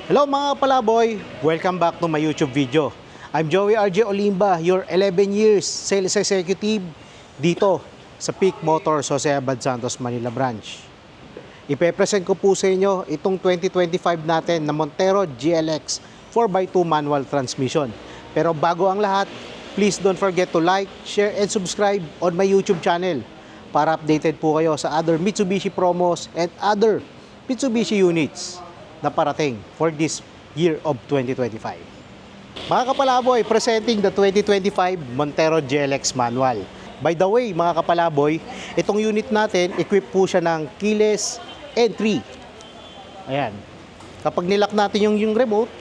Hello mga palaboy! Welcome back to my YouTube video. I'm Joey RJ Olimba, your 11 years sales executive dito sa Peak Motors Jose Abad Santos, Manila branch. Ipe-present ko po sa inyo itong 2025 natin na Montero GLX 4x2 manual transmission. Pero bago ang lahat, please don't forget to like, share, and subscribe on my YouTube channel para updated po kayo sa other Mitsubishi promos and other Mitsubishi units na parating for this year of 2025. Mga kapalaboy, presenting the 2025 Montero GLX manual. By the way, mga kapalaboy, itong unit natin, equipped po siya ng keyless entry. Ayan. Kapag nilock natin yung remote,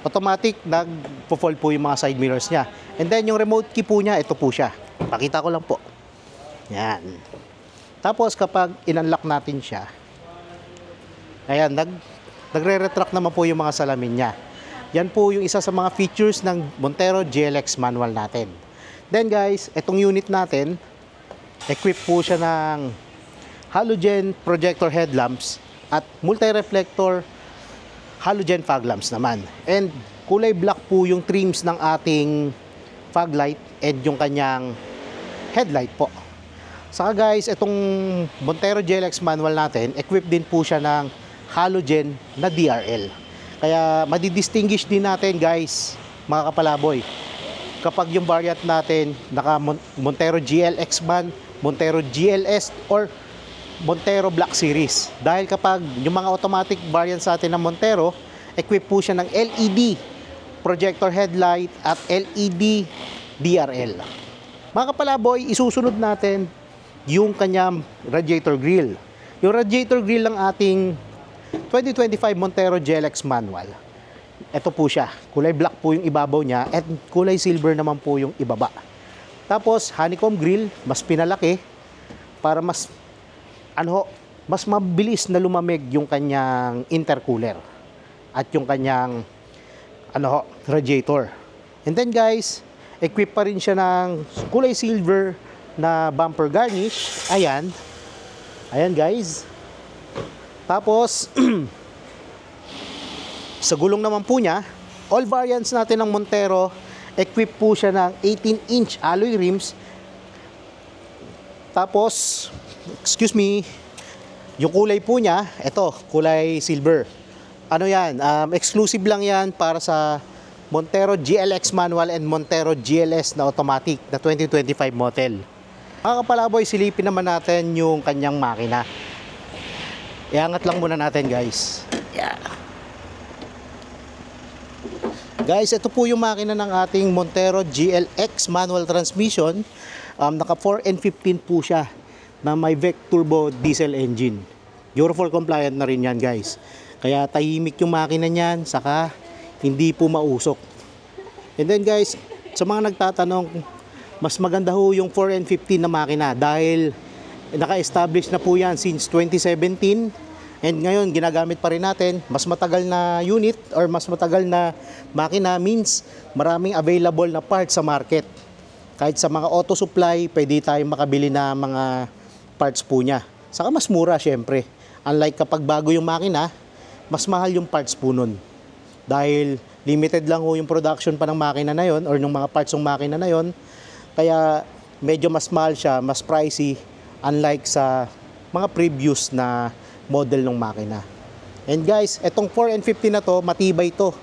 automatic nag-fold po yung mga side mirrors niya. And then yung remote key po niya, ito po siya. Pakita ko lang po. Yan. Tapos kapag in-unlock natin siya, ayan, nagre-retract naman po yung mga salamin niya. Yan po yung isa sa mga features ng Montero GLX manual natin. Then guys, itong unit natin, equipped po siya ng halogen projector headlamps at multi-reflector halogen fog lamps naman. And kulay black po yung trims ng ating fog light and yung kanyang headlight po. Saka guys, itong Montero GLX manual natin, equipped din po siya ng halogen na DRL. Kaya madidistinguish din natin guys, mga kapalaboy, kapag yung variant natin naka Montero GLX man, Montero GLS or Montero Black Series. Dahil kapag yung mga automatic variants natin ng Montero, equipped po siya ng LED projector headlight at LED DRL. Mga kapalaboy, isusunod natin yung kanyang radiator grille. Yung radiator grille ng ating 2025 Montero GLX manual. Ito po siya. Kulay black po yung ibabaw niya at kulay silver naman po yung ibaba. Tapos honeycomb grill, mas pinalaki para mas mabilis na lumamig yung kanyang intercooler at yung kanyang radiator. And then guys, equipped pa rin siya ng kulay silver na bumper garnish. Ayan. Ayan guys. Tapos, sa gulong naman po niya, all variants natin ng Montero, equipped po siya ng 18-inch alloy rims. Tapos, yung kulay po niya, ito, kulay silver. Ano yan? Exclusive lang yan para sa Montero GLX manual and Montero GLS na automatic na 2025 model. Mga kapalaboy, silipin naman natin yung kanyang makina. Iangat lang muna natin guys. Yeah. Guys, ito po yung makina ng ating Montero GLX manual transmission. Naka 4 and 15 po siya na may VEC turbo diesel engine. Euro 4 compliant na rin yan guys. Kaya tahimik yung makina niyan, saka hindi po mausok. And then guys, sa mga nagtatanong, mas maganda ho yung 4 and 15 na makina dahil naka-establish na po yan since 2017 and ngayon ginagamit pa rin natin. Mas matagal na unit or mas matagal na makina means maraming available na parts sa market. Kahit sa mga auto supply, pwede tayong makabili na mga parts po niya. Saka mas mura syempre. Unlike kapag bago yung makina, mas mahal yung parts po nun. Dahil limited lang ho yung production pa ng makina na yon or ng mga parts ng makina na yon. Kaya medyo mas mahal siya, mas pricey. Unlike sa mga previous na model ng makina. And guys, etong 4 and 15 na to, matibay to.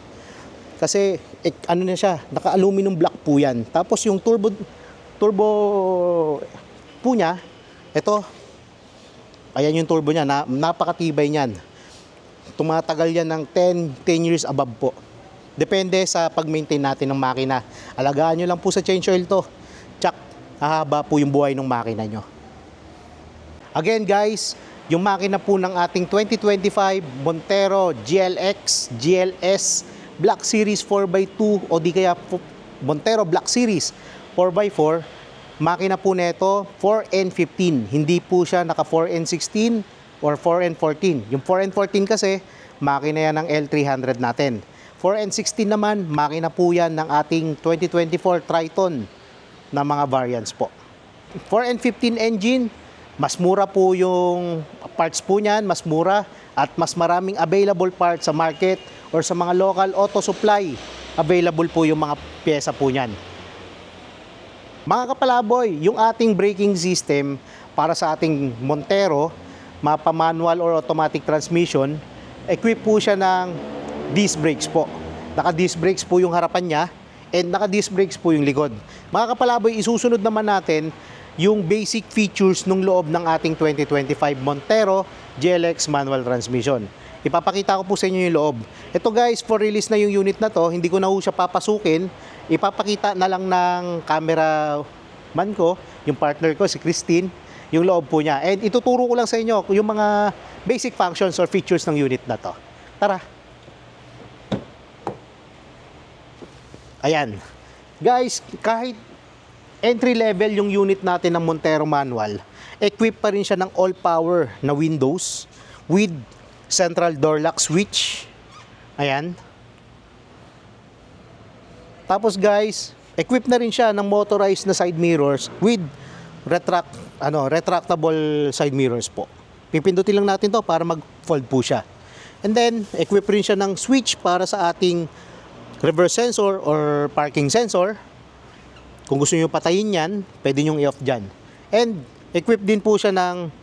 Kasi ano na siya, naka-aluminum black po yan. Tapos yung turbo po niya, ito, ayan yung turbo niya, napakatibay niyan. Tumatagal yan ng 10 years above po. Depende sa pag-maintain natin ng makina. Alagaan nyo lang po sa change oil to. Tsak, hahaba po yung buhay ng makina nyo. Again guys, yung makina po ng ating 2025 Montero GLX, GLS Black Series 4x2 o di kaya Montero Black Series 4x4, makina po neto 4 and 15. Hindi po siya naka 4 and 16 or 4 and 14. Yung 4 and 14 kasi, makina yan ng L300 natin. 4 and 16 naman, makina po yan ng ating 2024 Triton na mga variants po. 4 and 15 engine, mas mura po yung parts po niyan, mas mura at mas maraming available parts sa market or sa mga local auto supply, available po yung mga pyesa po niyan. Mga kapalaboy, yung ating braking system para sa ating Montero, mapa manual or automatic transmission, equip po siya ng disc brakes po. Naka-disc brakes po yung harapan niya and naka-disc brakes po yung likod. Mga kapalaboy, isusunod naman natin yung basic features ng loob ng ating 2025 Montero GLX manual transmission. Ipapakita ko po sa inyo yung loob. Ito guys, for release na yung unit na to, hindi ko na po siya papasukin. Ipapakita na lang ng camera man ko, yung partner ko, si Christine, yung loob po niya. And ituturo ko lang sa inyo yung mga basic functions or features ng unit na to. Tara! Ayan. Guys, kahit entry level yung unit natin ng Montero manual, equipped pa rin siya ng all-power na windows with central door lock switch. Ayan. Tapos guys, equipped na rin siya ng motorized na side mirrors with retractable side mirrors po. Pipindutin lang natin to para mag-fold po siya. And then, equipped rin siya ng switch para sa ating reverse sensor or parking sensor. Kung gusto niyo patayin yan, pwede niyo i-off dyan. And equipped din po siya ng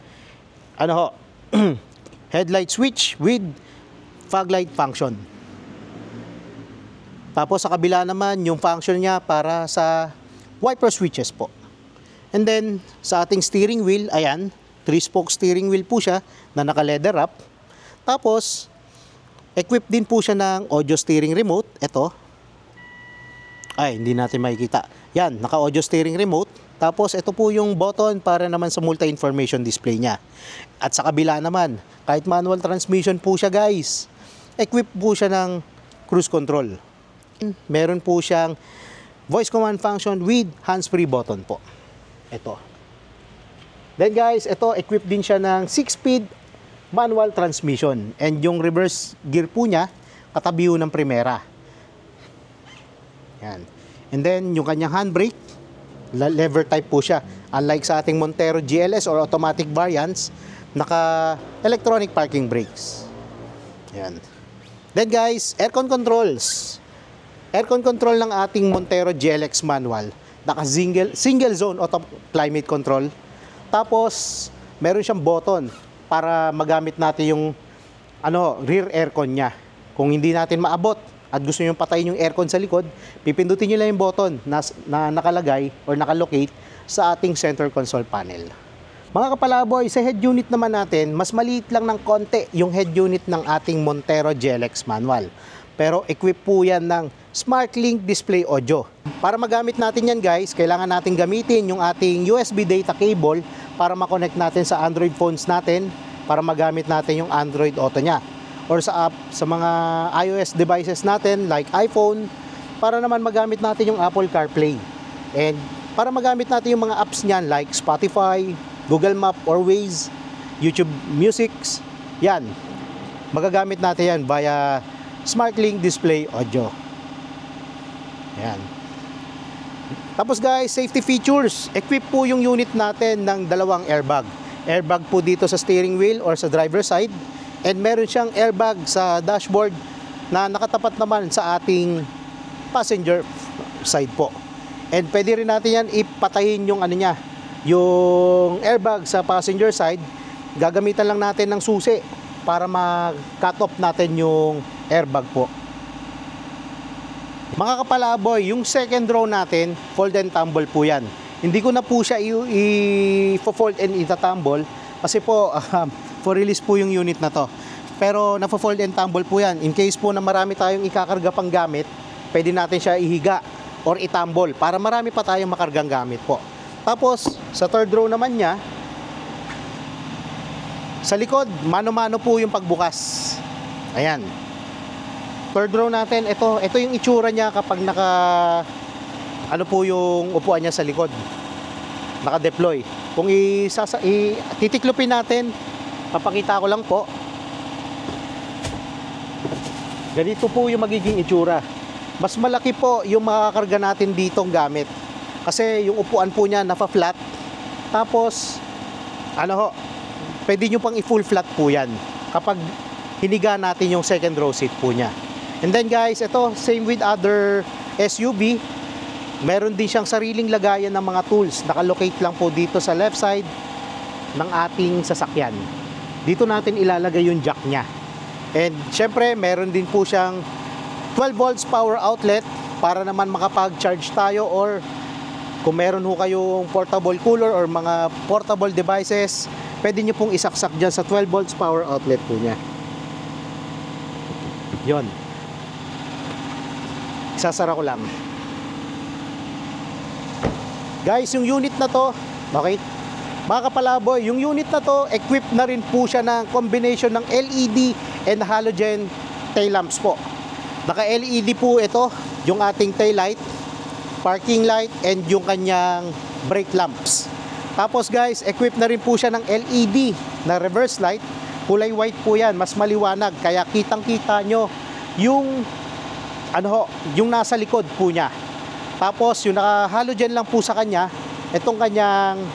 headlight switch with fog light function. Tapos sa kabila naman yung function niya para sa wiper switches po. And then sa ating steering wheel, ayan, 3-spoke steering wheel po siya na naka-leather wrap. Tapos equipped din po siya ng audio steering remote. Ito. Ay, hindi natin makikita. Yan, naka-audio steering remote. Tapos ito po yung button para naman sa multi-information display niya. At sa kabila naman, kahit manual transmission po siya guys, equipped po siya ng cruise control. Meron po siyang voice command function with hands-free button po. Ito. Then guys, ito equipped din siya ng 6-speed manual transmission. And yung reverse gear po niya, katabi ng Primera. Yan. And then yung kanyang handbrake, lever type po siya. Unlike sa ating Montero GLS or automatic variants, naka-electronic parking brakes. Yan. Then guys, aircon controls. Aircon control ng ating Montero GLX manual. Naka-single zone auto climate control. Tapos, meron siyang button para magamit natin yung rear aircon niya. Kung hindi natin maabot at gusto nyo patayin yung aircon sa likod, pipindutin nyo lang yung button na nakalagay or nakalocate sa ating center console panel. Mga kapalaboy, sa head unit naman natin, mas maliit lang ng konti yung head unit ng ating Montero GLX manual. Pero equipped po yan ng SmartLink Display Audio. Para magamit natin yan guys, kailangan natin gamitin yung ating USB data cable para makonect natin sa Android phones natin, para magamit natin yung Android Auto niya. Or sa mga iOS devices natin like iPhone, para naman magamit natin yung Apple CarPlay. And para magamit natin yung mga apps niyan like Spotify, Google Map or Waze, YouTube Music, yan. Magagamit natin yan via SmartLink Display Audio. Yan. Tapos guys, safety features. Equip po yung unit natin ng dalawang airbag. Airbag po dito sa steering wheel or sa driver side. And meron siyang airbag sa dashboard na nakatapat naman sa ating passenger side po. And pwede rin natin yan ipatayin yung yung airbag sa passenger side. Gagamitan lang natin ng susi para ma-cut off natin yung airbag po. Mga kapalaboy, yung second row natin, fold and tumble po yan. Hindi ko na po siya i-fold and itatumble kasi po for release po yung unit na to. Pero na-fold and tumble po yan. In case po na marami tayong ikakarga pang gamit, pwede natin siya ihiga or itumble para marami pa tayong makargang gamit po. Tapos, sa third row naman niya, sa likod, mano-mano po yung pagbukas. Ayan. Third row natin, ito yung itsura niya kapag po yung upuan niya sa likod. Naka-deploy. Kung titiklopin natin, papakita ko lang po. Ganito po yung magiging itsura. Mas malaki po yung makakarga natin ditong gamit. Kasi yung upuan po niya napa-flat. Tapos, pwede nyo pang i-full flat po yan kapag hiniga natin yung second row seat po niya. And then guys, ito, same with other SUV. Meron din siyang sariling lagayan ng mga tools. Nakalocate lang po dito sa left side ng ating sasakyan. Dito natin ilalagay yung jack niya. And syempre, meron din po siyang 12 volts power outlet para naman makapag-charge tayo, or kung meron ho kayong portable cooler or mga portable devices, pwede nyo pong isaksak dyan sa 12 volts power outlet po niya. Yon. Isasara ko lang. Guys, yung unit na to, okay, mga kapalaboy, yung unit na to, equipped na rin po siya ng combination ng LED and halogen tail lamps po. Naka-LED po ito, yung ating tail light, parking light, and yung kanyang brake lamps. Tapos guys, equipped na rin po siya ng LED na reverse light. Kulay white po yan, mas maliwanag, kaya kitang-kita nyo yung yung nasa likod po niya. Tapos yung naka-halogen lang po sa kanya, itong kanyang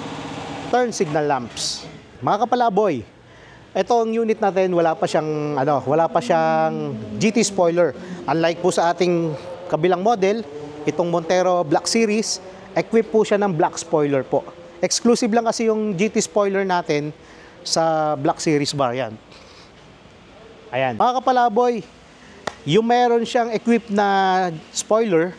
turn signal lamps. Mga kapalaboy, itong unit natin wala pa siyang GT spoiler. Unlike po sa ating kabilang model, itong Montero Black Series, equipped po siya ng black spoiler po. Exclusive lang kasi yung GT spoiler natin sa Black Series variant. Ayan. Mga kapalaboy, yung meron siyang equipped na spoiler,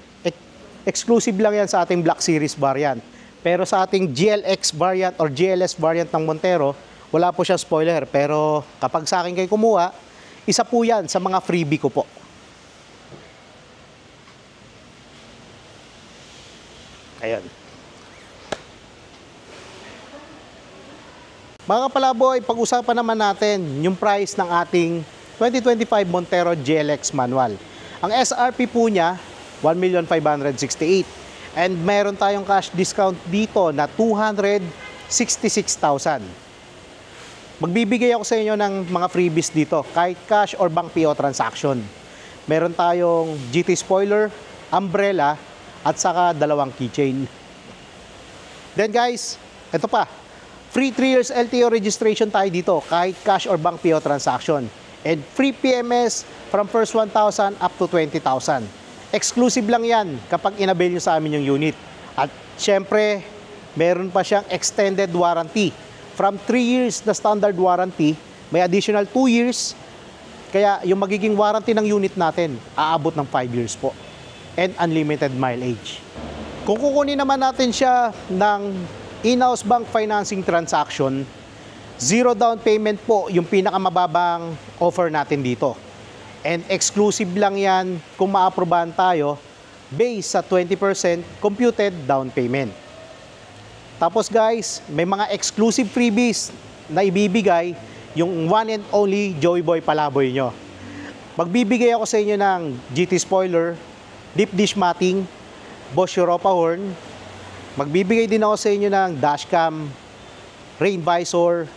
exclusive lang yan sa ating Black Series variant. Pero sa ating GLX variant or GLS variant ng Montero, wala po siya spoiler. Pero kapag sa akin kayo kumuha, isa po yan sa mga freebie ko po. Ayan. Mga kapalaboy, pag-usapan naman natin yung price ng ating 2025 Montero GLX manual. Ang SRP po niya, 1,568,000. And meron tayong cash discount dito na 266,000. Magbibigay ako sa inyo ng mga freebies dito, kahit cash or bank PO transaction. Meron tayong GT spoiler, umbrella, at saka dalawang keychain. Then guys, ito pa. Free 3 years LTO registration tayo dito, kahit cash or bank PO transaction. And free PMS from first 1,000 up to 20,000. Exclusive lang yan kapag inabail nyo sa amin yung unit. At syempre, meron pa siyang extended warranty. From 3 years na standard warranty, may additional 2 years. Kaya yung magiging warranty ng unit natin, aabot ng 5 years po. And unlimited mileage. Kung kukunin naman natin siya ng in-house bank financing transaction, zero down payment po yung pinakamababang offer natin dito. And exclusive lang yan kung maaprobahan tayo based sa 20% computed down payment. Tapos guys, may mga exclusive freebies na ibibigay yung one and only Joey Boy Palaboy nyo. Magbibigay ako sa inyo ng GT spoiler, deep dish matting, Bosch Europa horn. Magbibigay din ako sa inyo ng dashcam, rain visor.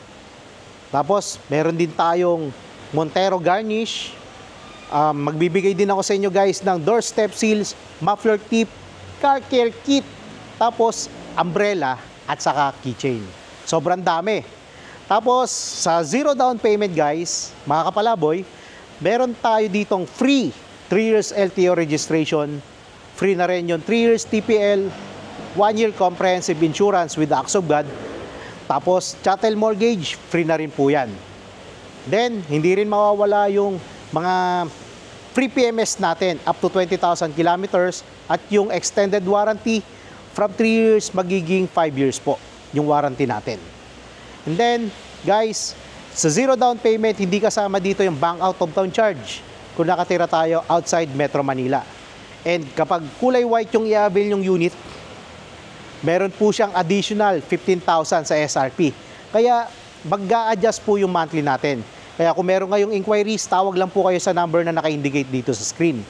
Tapos meron din tayong Montero garnish. Magbibigay din ako sa inyo guys ng doorstep seals, muffler tip, car care kit, tapos umbrella at saka keychain. Sobrang dami. Tapos sa zero down payment guys, mga kapalaboy, meron tayo ditong free 3 years LTO registration. Free na rin yung 3 years TPL, 1 year comprehensive insurance with the Acts of God. Tapos chattel mortgage, free na rin po yan. Then, hindi rin mawawala yung mga free PMS natin up to 20,000 kilometers at yung extended warranty from 3 years magiging 5 years po yung warranty natin. And then, guys, sa zero down payment, hindi kasama dito yung bank out of town charge kung nakatira tayo outside Metro Manila. And kapag kulay white yung i-avail yung unit, meron po siyang additional 15,000 sa SRP. Kaya mag-a-adjust po yung monthly natin. Kaya kung meron ngayong inquiries, tawag lang po kayo sa number na naka-indicate dito sa screen.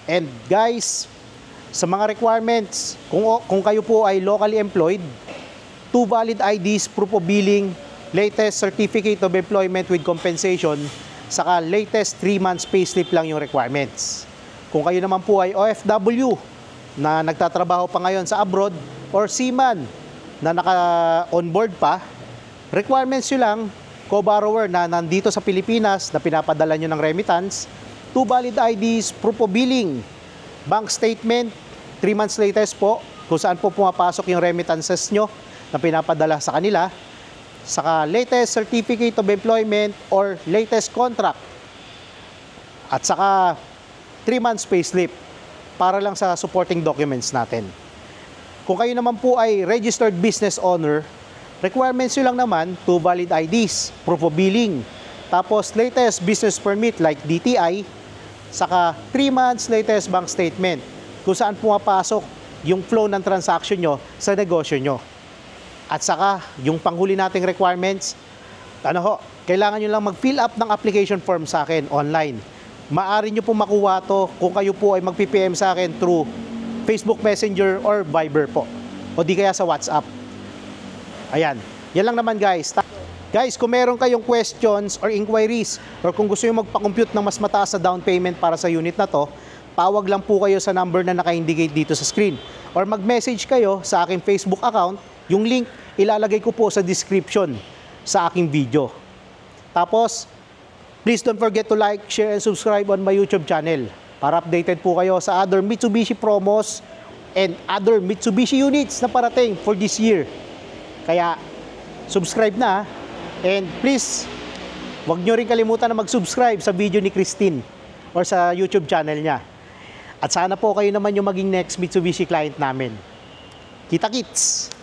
And guys, sa mga requirements, kung kayo po ay locally employed, 2 valid IDs, proof of billing, latest certificate of employment with compensation, saka latest 3 months payslip lang yung requirements. Kung kayo naman po ay OFW na nagtatrabaho pa ngayon sa abroad or seaman na naka-onboard pa, requirements nyo lang, co-borrower na nandito sa Pilipinas na pinapadala nyo ng remittance, 2 valid IDs, proof of billing, bank statement, 3 months latest po, kung saan po pumapasok yung remittances nyo na pinapadala sa kanila, saka latest certificate of employment or latest contract, at saka 3 months payslip para lang sa supporting documents natin. Kung kayo naman po ay registered business owner, requirements nyo lang naman 2 valid IDs, proof of billing, tapos latest business permit like DTI, saka 3 months latest bank statement kung saan pumapasok yung flow ng transaction nyo sa negosyo nyo. At saka yung panghuli nating requirements, kailangan nyo lang mag-fill up ng application form sa akin online. Maaari nyo pong makuha to kung kayo po ay mag-PPM sa akin through Facebook Messenger or Viber po, o di kaya sa WhatsApp. Ayan, yan lang naman guys. Guys, kung meron kayong questions or inquiries, or kung gusto nyo magpa-compute ng mas mataas na down payment para sa unit na to, tawag lang po kayo sa number na naka-indicate dito sa screen. Or mag-message kayo sa aking Facebook account, yung link ilalagay ko po sa description sa aking video. Tapos, please don't forget to like, share, and subscribe on my YouTube channel para updated po kayo sa other Mitsubishi promos and other Mitsubishi units na parating for this year. Kaya, subscribe na. And please, huwag nyo rin kalimutan na mag-subscribe sa video ni Christine or sa YouTube channel niya. At sana po kayo naman yung maging next Mitsubishi client namin. Kita-kits!